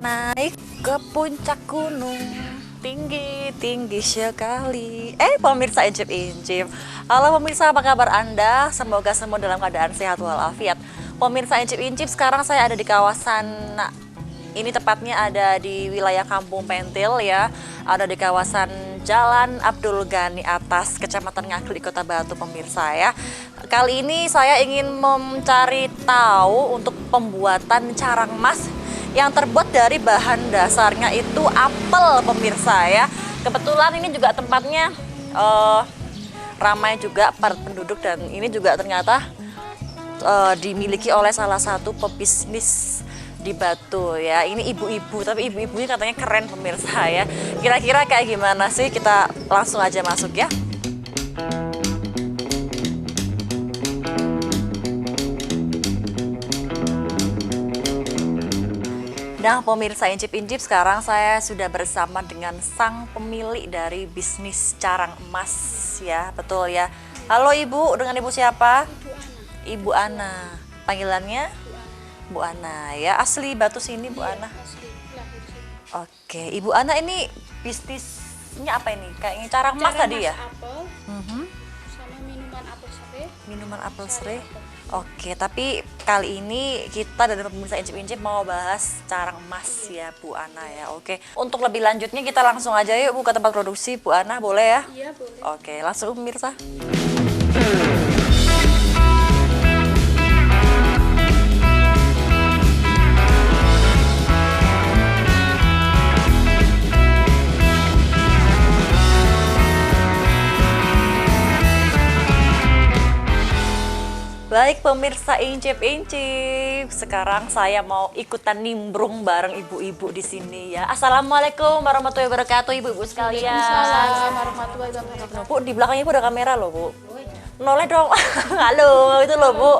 Naik ke puncak gunung, tinggi sekali. Pemirsa Incip-Incip. Halo pemirsa, apa kabar Anda? Semoga semua dalam keadaan sehat walafiat. Pemirsa Incip-Incip, sekarang saya ada di kawasan, ini tepatnya ada di wilayah Kampung Pentil ya. Ada di kawasan Jalan Abdul Ghani Atas, Kecamatan Ngagel di Kota Batu pemirsa ya. Kali ini saya ingin mencari tahu untuk pembuatan carang emas yang terbuat dari bahan dasarnya itu apel pemirsa ya. Kebetulan ini juga tempatnya ramai juga para penduduk dan ini juga ternyata dimiliki oleh salah satu pebisnis di Batu ya. Ini ibu-ibu, tapi ibu-ibunya katanya keren pemirsa ya. Kira-kira kayak gimana sih? Kita langsung aja masuk ya. Nah pemirsa Incip-Incip, sekarang saya sudah bersama dengan sang pemilik dari bisnis carang emas ya, betul ya. Halo Ibu, dengan Ibu siapa? Ibu Ana. Panggilannya? Bu Ana ya, asli Batu sini Bu Ana? Oke, Ibu Ana ini bisnisnya apa ini? Kayaknya carang emas tadi ya? Apel, sama minuman apel sere. Minuman apel sere. Oke, tapi kali ini kita dari pemirsa Incip-Incip mau bahas carang emas ya Bu Ana ya. Oke, untuk lebih lanjutnya kita langsung aja yuk Bu ke tempat produksi Bu Ana, boleh ya? Iya boleh. Oke, langsung pemirsa. Baik pemirsa Incip-Incip, sekarang saya mau ikutan nimbrung bareng ibu-ibu di sini ya. Assalamualaikum warahmatullahi wabarakatuh ibu-ibu sekalian. Waalaikumsalam warahmatullahi wabarakatuh. Bu, di belakangnya Bu ada kamera loh Bu. Noleh dong. Halo, itu loh Bu.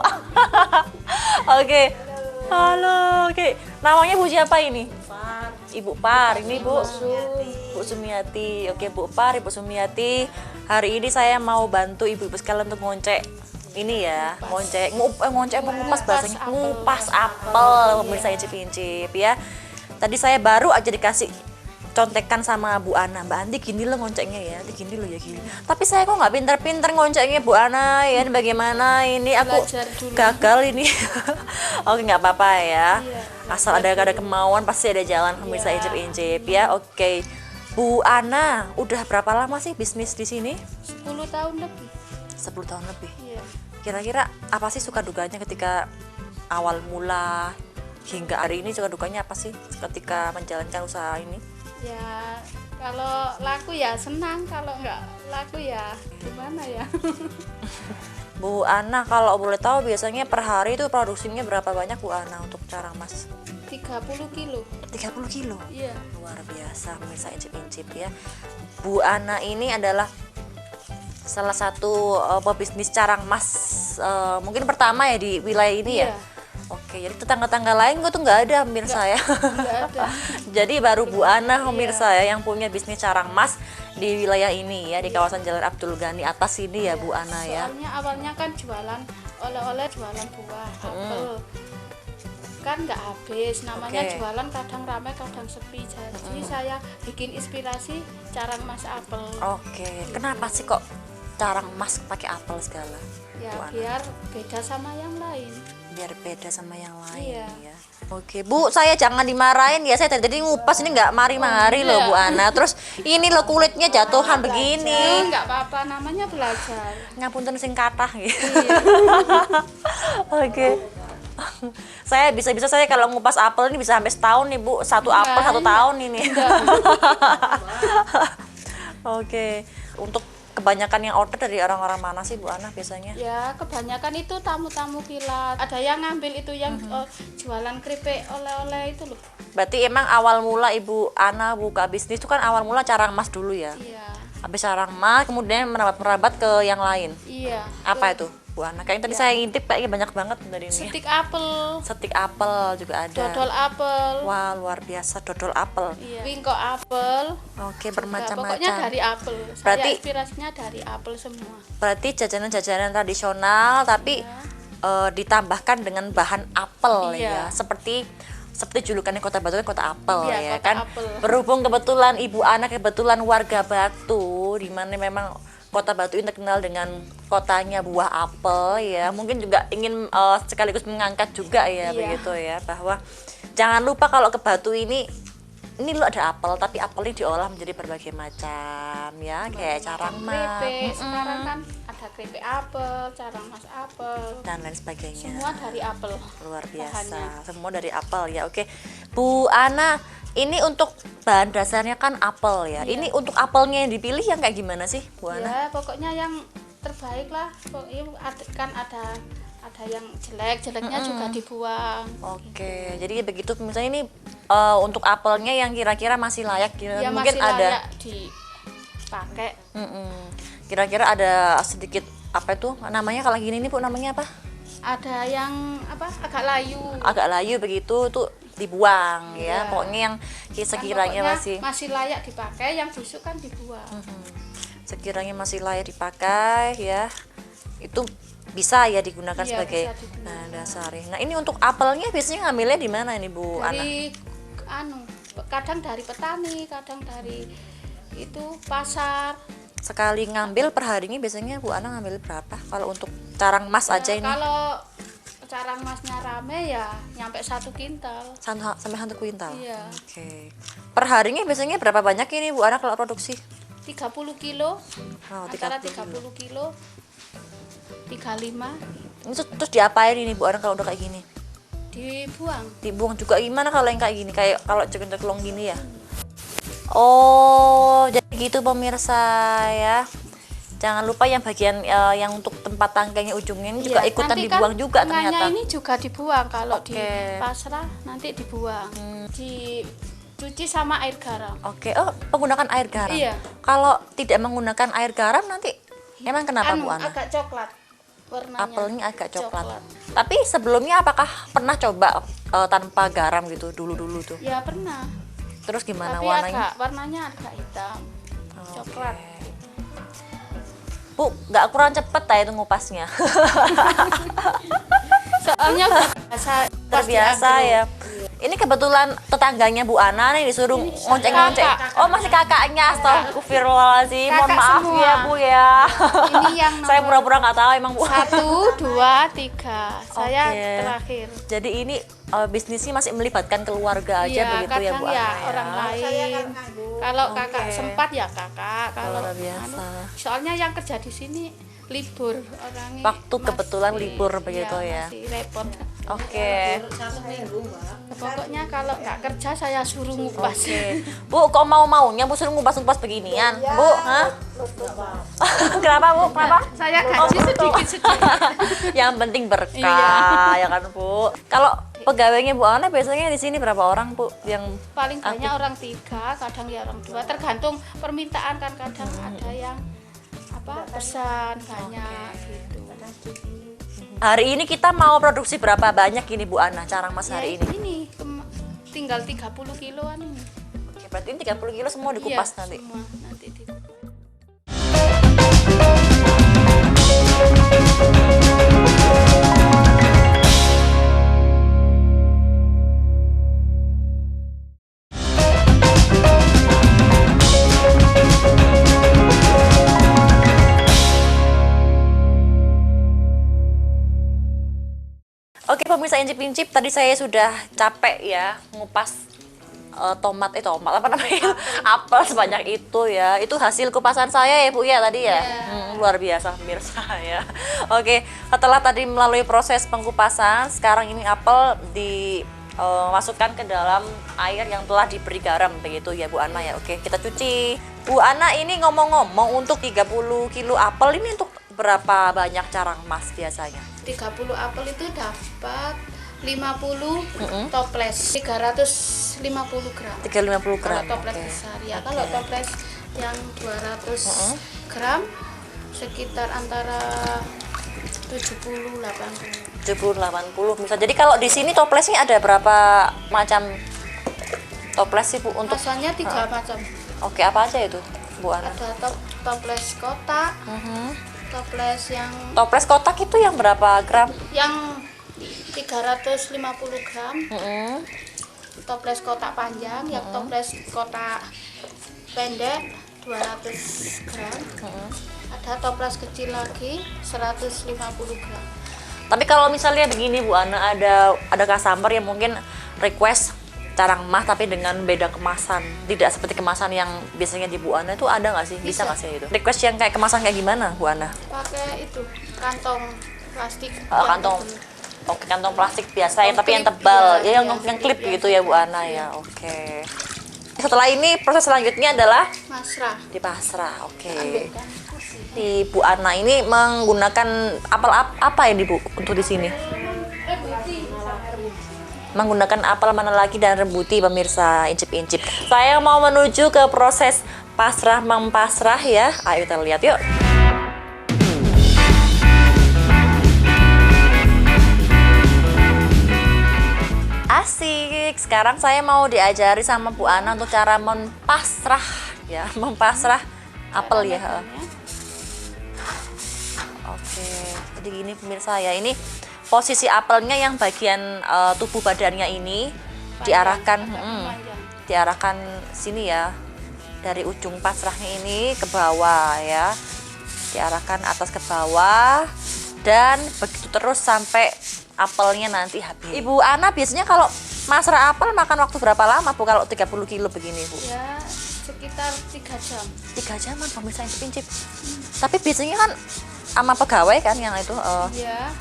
Oke. Halo, oke. Namanya Bu siapa ini? Ibu Par, ini Bu Sumiati. Oke Bu Par, Ibu Sumiati. Hari ini saya mau bantu ibu-ibu sekalian untuk ngoncek. Ini ya, ngoncek mengupas bahasanya, ngupas apel pemirsa Incip-Incip ya. Tadi saya baru aja dikasih contekan sama Bu Ana, Mbak Andi gini loh ngonceknya ya, gini loh ya gini. Tapi saya kok nggak pinter-pinter ngonceknya Bu Ana ya, bagaimana ini aku gagal ini. Oke nggak apa-apa ya, asal ada kemauan pasti ada jalan pemirsa Incip-Incip ya. Oke, Bu Ana udah berapa lama sih bisnis di sini? 10 tahun lebih. 10 tahun lebih. Iya. Kira-kira apa sih suka duganya ketika awal mula hingga hari ini, suka duganya apa sih ketika menjalankan usaha ini? Ya kalau laku ya senang, kalau nggak laku ya gimana ya. Bu Ana kalau boleh tahu biasanya per hari itu produksinya berapa banyak Bu Ana untuk carang emas? 30 kilo. 30 kilo? Iya. Luar biasa pemirsa Incip-Incip ya. Bu Ana ini adalah salah satu pebisnis carang emas mungkin pertama ya di wilayah ini ya. Oke, jadi tetangga-tetangga lain gue tuh nggak ada pemirsa ya. Nggak ada. Jadi baru Bu Ana pemirsa ya yang punya bisnis carang emas di wilayah ini ya, di kawasan Jalan Abdul Ghani Atas ini ya Bu Ana ya. Soalnya awalnya kan jualan oleh-oleh, jualan buah apel. Kan nggak habis, namanya jualan kadang ramai kadang sepi, jadi saya bikin inspirasi carang emas apel. Oke, kenapa sih kok carang emas pakai apel segala? Ya Bu Ana? biar beda sama yang lain. Biar beda sama yang lain Iya. ya. Oke Bu, saya jangan dimarahin ya, saya tadi ngupas ini nggak mari-mari loh Bu Ana. Terus ini loh kulitnya jatuhan begini. Nggak apa-apa, namanya belajar. Ngapunten sing kathah gitu. Iya. Oke. Saya bisa-bisa saya kalau ngupas apel ini bisa sampai setahun nih Bu. Satu apel 1 tahun ini. Oke. Untuk kebanyakan yang order dari orang-orang mana sih Bu Ana biasanya? Ya kebanyakan itu tamu-tamu kilat. Ada yang ngambil itu yang jualan keripik oleh-oleh itu loh. Berarti emang awal mula Ibu Ana buka bisnis itu kan awal mula carang emas dulu ya? Iya. Habis carang emas kemudian merabat ke yang lain. Iya. Apa itu Bu Ana? Kayaknya tadi saya ngintip kayaknya banyak banget dari ini. Stik apel, Setik apel juga ada. dodol apel. Wah, luar biasa dodol apel. Iya. Wingko apel. Oke, Pokoknya bermacam-macam. dari apel. Berarti- Saya inspirasinya dari apel semua. Berarti jajanan-jajanan tradisional tapi ditambahkan dengan bahan apel ya. Iya. Seperti julukannya Kota Batu kan Kota Apel Iya, ya Kota kan. Apel. Berhubung kebetulan Ibu Ana kebetulan warga Batu di mana memang Kota Batu ini terkenal dengan kotanya buah apel ya. Mungkin juga ingin sekaligus mengangkat juga ya Iya. begitu ya bahwa jangan lupa kalau ke Batu ini lo ada apel tapi apel ini diolah menjadi berbagai macam ya kayak carang emas Keripik. Sekarang kan ada keripik apel, carang mas apel. dan lain sebagainya. Semua dari apel. Luar biasa, Bahannya. semua dari apel ya. Oke, Bu Ana, ini untuk bahan dasarnya kan apel ya. Iya. Ini untuk apelnya yang dipilih yang kayak gimana sih, Bu Ana? Ya pokoknya yang terbaik lah. Kan ada yang jeleknya juga dibuang. Oke, jadi begitu misalnya ini untuk apelnya yang kira-kira masih layak, Ya mungkin masih ada, layak dipakai. kira-kira ada sedikit apa itu namanya kalau gini nih Bu namanya apa? Ada yang agak layu. Agak layu begitu tuh dibuang ya. Iya. Pokoknya yang sekiranya Kan masih masih layak dipakai, yang busuk kan dibuang. sekiranya masih layak dipakai ya itu bisa ya digunakan Iya, sebagai bisa digunakan. bahan dasar. Nah ini untuk apelnya biasanya ngambilnya di mana ini Bu Ana? Dari kadang dari petani, kadang dari itu pasar. Sekali ngambil per harinya biasanya Bu Ana ngambil berapa? Kalau untuk carang emas Ya, aja ini kalau carang masnya rame ya nyampe 1 kintal. sampai 1 kuintal. Iya. Oke. Per harinya biasanya berapa banyak ini Bu Ana kalau produksi? 30 kilo, Oh, antara 30 30 kilo, 35 Ini terus diapain ini Bu Ana kalau udah kayak gini? dibuang. Dibuang juga gimana kalau yang kayak gini? Kayak kalau ceklong gini ya? Oh, jadi gitu pemirsa ya. Jangan lupa yang bagian yang untuk tempat tangkainya ujungnya ini juga Iya, ikutan nanti dibuang kan juga tengahnya ternyata. ini juga dibuang kalau di Oke. pasrah nanti dibuang. Dicuci sama air garam. Oke, oh menggunakan air garam. Iya. Kalau tidak menggunakan air garam nanti emang kenapa Bu Ana? Agak coklat warnanya. Apelnya agak coklat. Tapi sebelumnya apakah pernah coba tanpa garam gitu dulu-dulu tuh? Ya pernah. Terus gimana Tapi warnanya? warnanya agak hitam. Coklat. Bu, nggak kurang cepet ya itu ngupasnya. Soalnya udah biasa Terbiasa ya. Ini kebetulan tetangganya Bu Ana nih disuruh ngonceng-ngonceng. kakak. Oh, masih kakaknya. Astagfirullahaladzim. Mohon Kakak maaf semua. ya, Bu ya. Ini yang Saya nomor pura-pura nggak tahu emang Bu. 1, 2, 3. Saya Oke. terakhir. Jadi ini bisnisnya masih melibatkan keluarga aja Iya, begitu ya kadang Bu ya Ana orang lain. Kalau kakak sempat ya kakak. Kalau Luar biasa. soalnya yang kerja di sini libur orangnya. Waktu kebetulan libur begitu ya. Masih repot. Oke. Pokoknya kalau nggak kerja saya suruh ngupas. Oke. Bu, kok mau-maunya Bu suruh ngupas-ngupas beginian? Bu, hah? Kenapa Bu? Kenapa? Saya gaji sedikit-sedikit. Yang penting berkah, ya kan Bu. Kalau pegawainya Bu Ana biasanya di sini berapa orang Bu yang Paling banyak orang 3, kadang ya orang 2, tergantung permintaan kan kadang ada yang pesan banyak gitu. hari ini kita mau produksi berapa banyak ini Bu Ana carang emas Ya, hari ini? ini tinggal 30 kiloan ini. Oke, berarti ini 30 kilo semua dikupas Iya, nanti. semua nanti dikupas. Oke pemirsa incip-incip, tadi saya sudah capek ya ngupas tomat apa namanya apel sebanyak itu ya. Itu hasil kupasan saya ya Bu ya tadi ya. Luar biasa pemirsa ya. Oke, setelah tadi melalui proses pengkupasan, sekarang ini apel masukkan ke dalam air yang telah diberi garam begitu ya Bu Ana ya. Oke, kita cuci. Bu Ana, ini ngomong-ngomong untuk 30 kilo apel ini untuk berapa banyak carang emas biasanya? 30 apel itu dapat 50 toples 350 gram. 350 gram. Kalau toples besar ya. Kalau toples yang 200 gram sekitar antara 70 80. 70-80 misal. Jadi kalau di sini toplesnya ada berapa macam toples sih Bu untuk? Rasanya 3 macam. Oke, apa aja itu Bu Ana? Ada toples kotak, toples yang Kotak itu yang berapa gram? 350 gram, toples kotak panjang, yang toples kotak pendek 200 gram, ada toples kecil lagi 150 gram. Tapi kalau misalnya begini Bu Ana, ada customer yang mungkin request carang emas tapi dengan beda kemasan, tidak seperti kemasan yang biasanya di Bu Ana, itu ada nggak sih? Bisa nggak sih itu? Request yang kayak kemasan kayak gimana Bu Ana? Pakai itu kantong plastik. Kantong. Oke, kantong plastik biasa yang tapi yang tebal, ya, yang klip gitu ya Bu Ana ya. Oke. Setelah ini proses selanjutnya adalah Masrah. dipasrah. Oke. Di Bu Ana ini menggunakan apel apa ya Bu untuk di sini? Menggunakan apel mana lagi dan rebuti pemirsa, incip-incip. Saya mau menuju ke proses pasrah mempasrah ya. Ayo kita lihat yuk. Asik. Sekarang saya mau diajari sama Bu Ana untuk cara mempasrah ya, mempasrah apel ya. Oke. Jadi gini pemirsa ya, ini posisi apelnya yang bagian tubuh badannya ini diarahkan sini ya, dari ujung pasrahnya ini ke bawah ya, diarahkan atas ke bawah dan begitu terus sampai apelnya nanti habis. Ibu Ana biasanya kalau masrah apel makan waktu berapa lama Bu kalau 30 kilo begini Bu? Ya sekitar 3 jam. 3 jaman pemirsa incip-incip. Tapi biasanya kan sama pegawai kan yang itu Ya,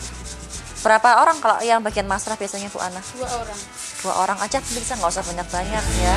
berapa orang kalau yang bagian masrah biasanya Bu Ana? 2 orang. 2 orang aja pemirsa, nggak usah banyak-banyak ya.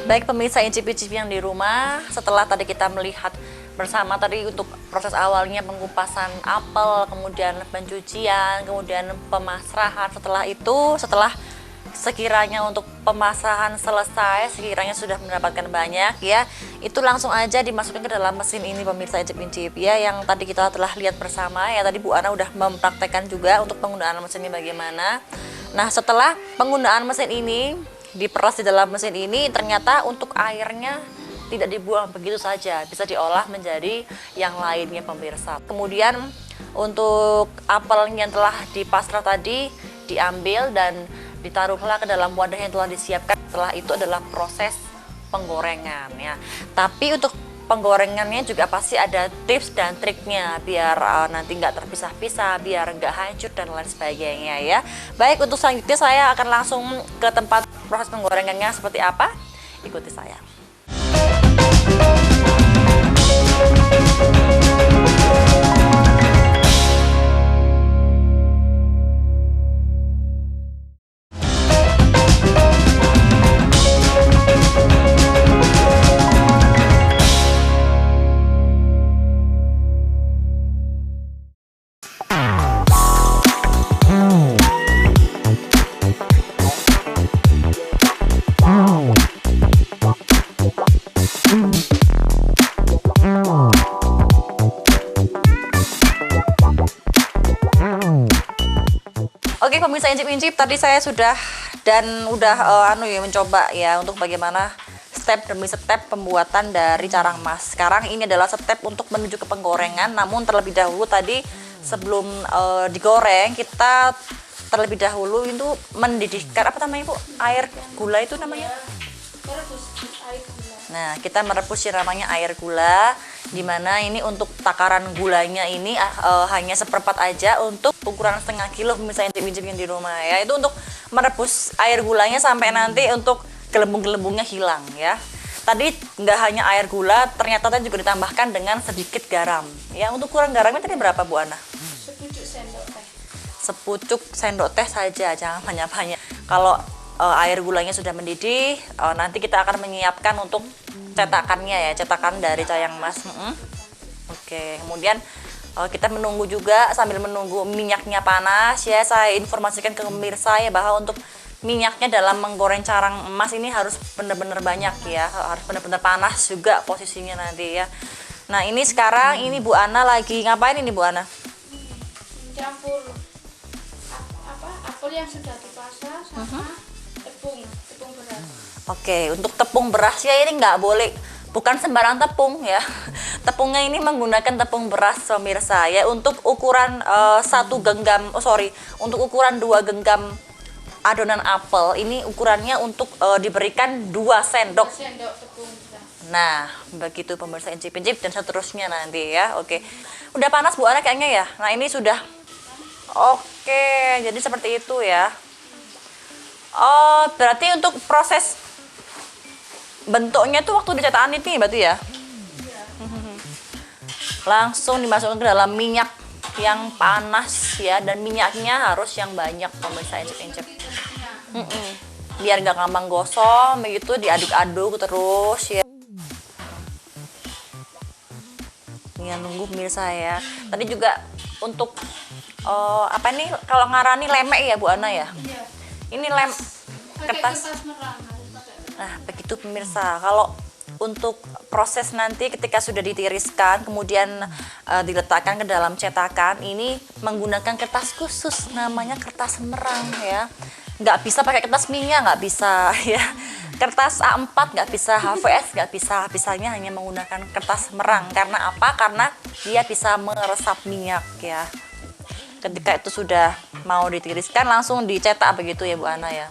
Baik pemirsa incip-incip yang di rumah, setelah tadi kita melihat bersama tadi untuk proses awalnya pengupasan apel, kemudian pencucian, kemudian pemasrahan. Setelah sekiranya untuk pemasrahan selesai, sekiranya sudah mendapatkan banyak ya, itu langsung aja dimasukkan ke dalam mesin ini pemirsa incip-incip ya, yang tadi kita telah lihat bersama ya. Tadi Bu Ana udah mempraktekkan juga untuk penggunaan mesin ini bagaimana. Nah, setelah penggunaan mesin ini, diperas di dalam mesin ini, ternyata untuk airnya tidak dibuang begitu saja, bisa diolah menjadi yang lainnya pemirsa. Kemudian untuk apel yang telah dipasrah tadi diambil dan ditaruhlah ke dalam wadah yang telah disiapkan. Setelah itu adalah proses penggorengan ya. Tapi untuk penggorengannya juga pasti ada tips dan triknya biar nanti nggak terpisah-pisah, biar nggak hancur dan lain sebagainya ya. Baik, untuk selanjutnya saya akan langsung ke tempat proses penggorengannya seperti apa. Ikuti saya. Oke pemirsa incip-incip, tadi saya sudah udah mencoba ya untuk bagaimana step demi step pembuatan dari carang emas. Sekarang ini adalah step untuk menuju ke penggorengan, namun terlebih dahulu tadi sebelum digoreng kita terlebih dahulu itu mendidihkan apa namanya Bu? Air gula itu namanya? Merebus air gula. Nah, kita merebus yang namanya air gula, dimana ini untuk takaran gulanya ini hanya seperempat aja untuk ukuran setengah kilo misalnya incip-incip yang di rumah ya. Itu untuk merebus air gulanya sampai nanti untuk gelembung-gelembungnya hilang ya. Tadi nggak hanya air gula, ternyata tadi juga ditambahkan dengan sedikit garam. Ya, untuk ukuran garamnya tadi berapa Bu Ana? Sepucuk sendok teh. Sepucuk sendok teh saja, jangan banyak-banyak. Kalau air gulanya sudah mendidih, nanti kita akan menyiapkan untuk cetakannya ya, cetakan dari cayang emas. Oke, kemudian kita menunggu juga sambil menunggu minyaknya panas ya. Saya informasikan ke pemirsa ya bahwa untuk minyaknya dalam menggoreng carang emas ini harus benar-benar banyak ya, harus benar-benar panas juga posisinya nanti ya. Nah ini sekarang ini Bu Ana lagi ngapain ini Bu Ana? Campur apel yang sudah dipasah sama tepung beras. Oke, untuk tepung beras ya ini nggak boleh, bukan sembarang tepung ya. Tepungnya ini menggunakan tepung beras pemirsa ya, untuk ukuran untuk ukuran 2 genggam adonan apel ini ukurannya untuk diberikan 2 sendok. 2 sendok tepung beras. Nah, begitu pemirsa incip-incip dan seterusnya nanti ya. Oke. Udah panas Bu Ana kayaknya ya. Nah, ini sudah. Oke, jadi seperti itu ya. Oh, berarti untuk proses bentuknya tuh waktu dicetakan ini berarti ya? Langsung dimasukkan ke dalam minyak yang panas ya, dan minyaknya harus yang banyak pemirsa incip-incip. Biar nggak gampang gosong, begitu diaduk-aduk terus ya. Ini nunggu pemirsa ya. Tadi juga untuk apa nih kalau ngarani lemek ya Bu Ana ya? Iya. Ini Pakai kertas. merah. Pakai. Nah, begitu pemirsa. Kalau untuk proses nanti ketika sudah ditiriskan kemudian diletakkan ke dalam cetakan, ini menggunakan kertas khusus namanya kertas semerang ya. Nggak bisa pakai kertas minyak, nggak bisa ya. Kertas A4 nggak bisa, HVS nggak bisa. Bisanya hanya menggunakan kertas semerang. Karena apa? Karena dia bisa meresap minyak ya. Ketika itu sudah mau ditiriskan langsung dicetak begitu ya Bu Ana ya.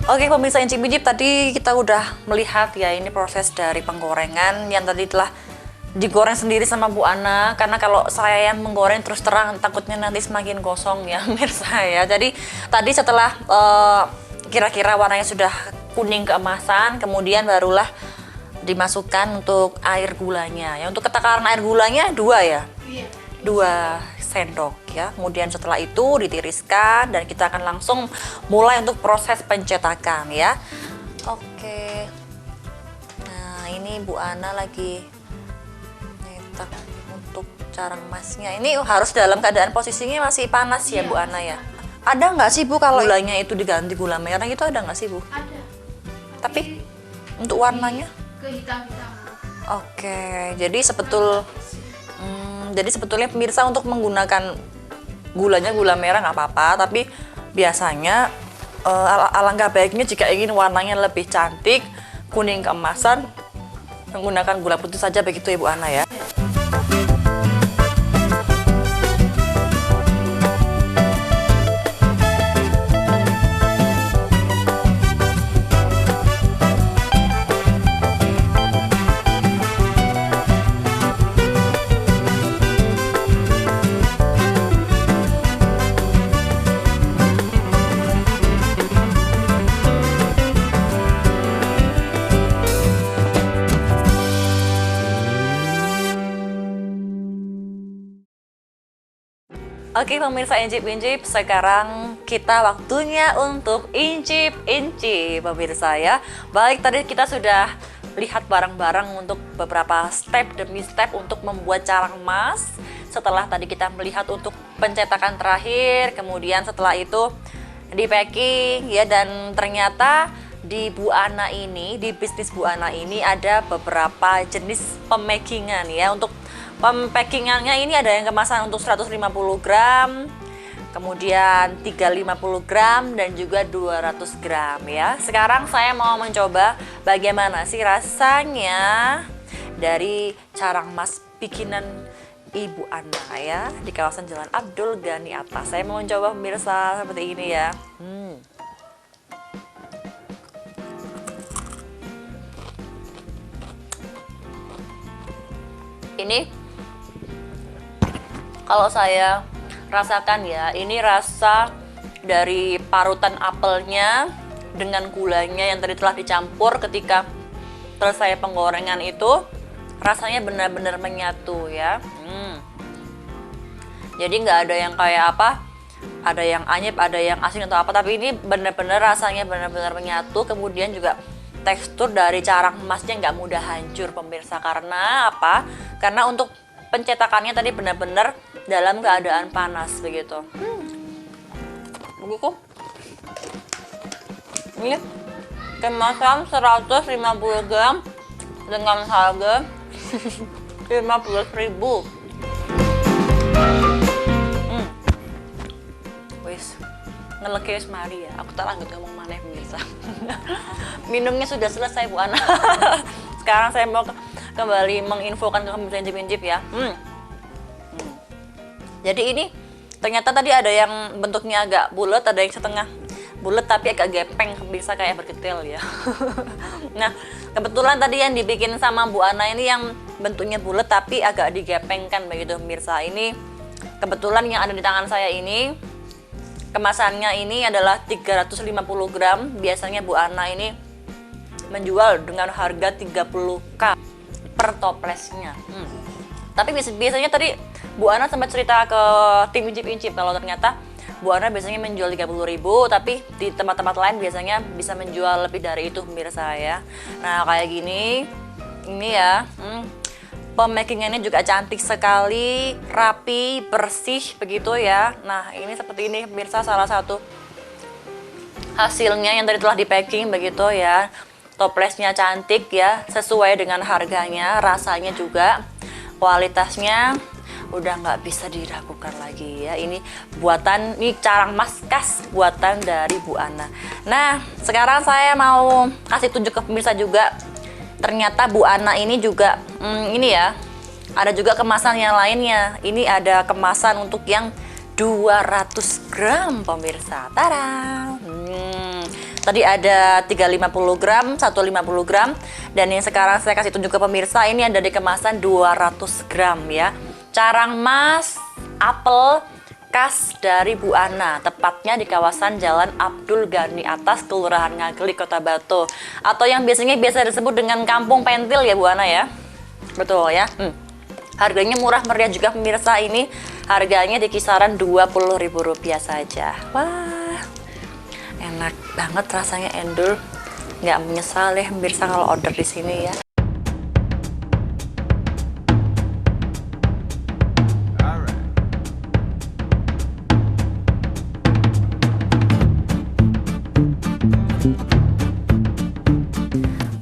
Oke pemirsa incip-incip, tadi kita udah melihat ya ini proses dari penggorengan yang tadi telah digoreng sendiri sama Bu Ana, karena kalau saya yang menggoreng terus terang takutnya nanti semakin gosong ya pemirsa ya. Jadi tadi setelah kira-kira warnanya sudah kuning keemasan, kemudian barulah dimasukkan untuk air gulanya ya. Untuk takaran air gulanya 2 ya? Iya. 2 sendok ya. Kemudian setelah itu ditiriskan dan kita akan langsung mulai untuk proses pencetakan ya. Oke. Nah, ini Bu Ana lagi nyetak untuk carang emasnya. Ini harus dalam keadaan posisinya masih panas ya, Bu Ana ya. Ada nggak sih Bu kalau gulanya itu diganti gula merah itu, ada nggak sih Bu? Ada. Tapi untuk warnanya? Kehitam-hitam. Oke, jadi sebetulnya pemirsa untuk menggunakan gulanya gula merah nggak apa-apa, tapi biasanya alangkah baiknya jika ingin warnanya lebih cantik, kuning keemasan, menggunakan gula putih saja begitu ya Bu Ana ya. Oke pemirsa incip-incip, sekarang kita waktunya untuk incip-incip pemirsa ya. Baik, tadi kita sudah lihat bareng-bareng untuk beberapa step demi step untuk membuat carang emas. Setelah tadi kita melihat untuk pencetakan terakhir, kemudian setelah itu di packing ya, dan ternyata di Bu Ana ini, di bisnis Bu Ana ini ada beberapa jenis pemakingan ya. Untuk pemackingannya ini ada yang kemasan untuk 150 gram, kemudian 350 gram dan juga 200 gram ya. Sekarang saya mau mencoba bagaimana sih rasanya dari carang emas bikinan Ibu Ana ya di kawasan Jalan Abdul Ghani Atas. Saya mau mencoba pemirsa seperti ini ya. Ini kalau saya rasakan ya, ini rasa dari parutan apelnya dengan gulanya yang tadi telah dicampur ketika selesai penggorengan itu, rasanya benar-benar menyatu ya. Jadi nggak ada yang kayak apa, ada yang anyep, ada yang asin atau apa, tapi ini benar-benar rasanya benar-benar menyatu. Kemudian juga tekstur dari carang emasnya nggak mudah hancur pemirsa. Karena apa? Karena untuk pencetakannya tadi benar-benar dalam keadaan panas begitu. Begitu. Ini kemasan 150 gram dengan harga 15.000. Wis ngelekes mari ya, aku tak lanjut ngomong maneh pemirsa. Minumnya sudah selesai Bu Ana. Sekarang saya mau kembali menginfokan ke pemirsa incip-incip ya. Jadi ini ternyata tadi ada yang bentuknya agak bulat, ada yang setengah bulat tapi agak gepeng pemirsa, kayak berketil ya. Nah kebetulan tadi yang dibikin sama Bu Ana ini yang bentuknya bulat tapi agak digepengkan begitu pemirsa. Ini kebetulan yang ada di tangan saya ini, kemasannya ini adalah 350 gram. Biasanya Bu Ana ini menjual dengan harga 30.000 per toplesnya. Tapi biasanya tadi Bu Ana sempat cerita ke tim incip-incip kalau ternyata Bu Ana biasanya menjual 30.000, tapi di tempat-tempat lain biasanya bisa menjual lebih dari itu pemirsa ya. Nah kayak gini, ini ya, pemakingannya juga cantik sekali, rapi, bersih begitu ya. Nah ini seperti ini pemirsa, salah satu hasilnya yang tadi telah di packing begitu ya. Toplesnya cantik ya, sesuai dengan harganya, rasanya juga, kualitasnya udah nggak bisa diragukan lagi ya. Ini buatan, ini carang emas khas buatan dari Bu Ana. Nah sekarang saya mau kasih tunjuk ke pemirsa juga, ternyata Bu Ana ini juga ini ya, ada juga kemasan yang lainnya. Ini ada kemasan untuk yang 200 gram pemirsa. Tada! Tadi ada 350 gram, 150 gram, dan yang sekarang saya kasih tunjuk ke pemirsa ini ada di kemasan 200 gram ya. Carang emas apel khas dari Bu Ana, tepatnya di kawasan Jalan Abdul Ghani Atas, Kelurahan Ngaglik, Kota Batu, atau yang biasanya biasa disebut dengan Kampung Pentil ya Bu Ana ya. Betul ya. Harganya murah meriah juga pemirsa, ini harganya di kisaran Rp20.000 saja. Wah, enak banget rasanya, endul. Nggak menyesal deh pemirsa kalau order di sini ya.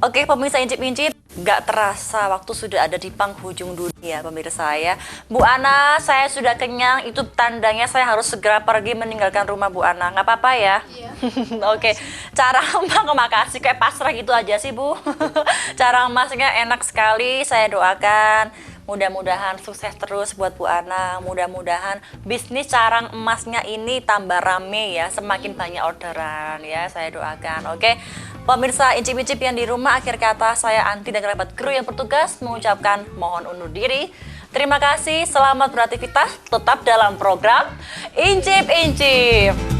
Oke pemirsa incip-incip, gak terasa waktu sudah ada di penghujung dunia pemirsa ya. Bu Ana, saya sudah kenyang, itu tandanya saya harus segera pergi meninggalkan rumah Bu Ana. Gak apa-apa ya? Iya. Oke, cara makasih kayak pasrah gitu aja sih Bu. Cara emasnya enak sekali, saya doakan. Mudah-mudahan sukses terus buat Bu Ana. Mudah-mudahan bisnis carang emasnya ini tambah rame ya, semakin banyak orderan ya, saya doakan. Oke. Pemirsa incip-incip yang di rumah, akhir kata saya Anti dan kerabat kru yang bertugas mengucapkan mohon undur diri. Terima kasih, selamat beraktivitas, tetap dalam program Incip-Incip.